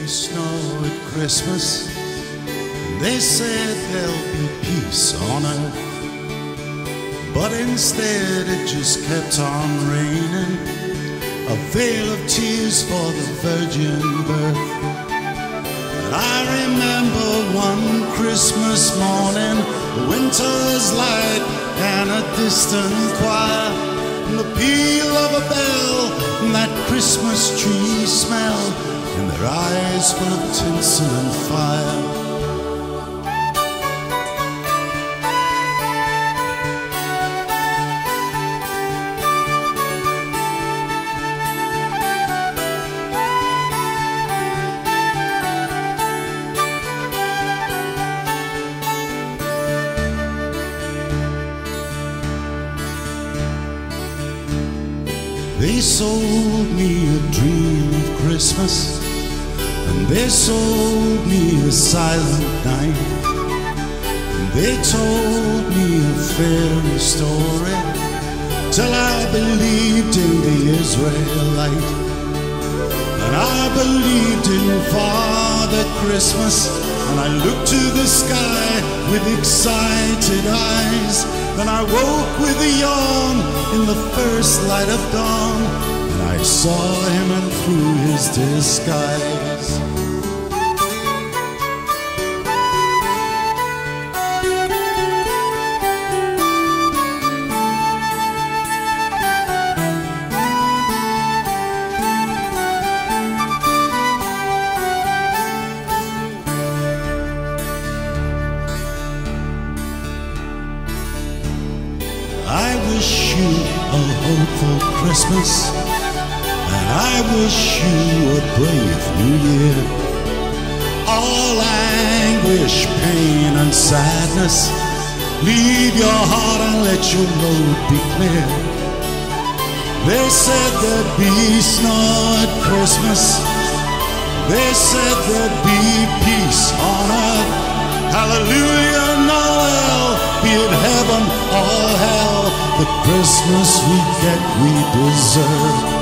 snow at Christmas, and they said there'll be peace on earth. But instead it just kept on raining, a veil of tears for the virgin birth. But I remember one Christmas morning, the winter's light and a distant choir, and the peal of a bell, and that Christmas tree smell, and their eyes full of tinsel and fire. They sold me a dream of Christmas, and they sold me a silent night, and they told me a fairy story till I believed in the Israelite. And I believed in Father Christmas, and I looked to the sky with excited eyes. Then I woke with a yawn in the first light of dawn, and I saw him and through his disguise. I wish you a hopeful Christmas, and I wish you a brave new year. All anguish, pain and sadness, leave your heart and let your load be clear. They said there'd be snow at Christmas, they said there'd be peace on earth. Hallelujah, Noel, be it heaven or hell, the Christmas we get we deserve.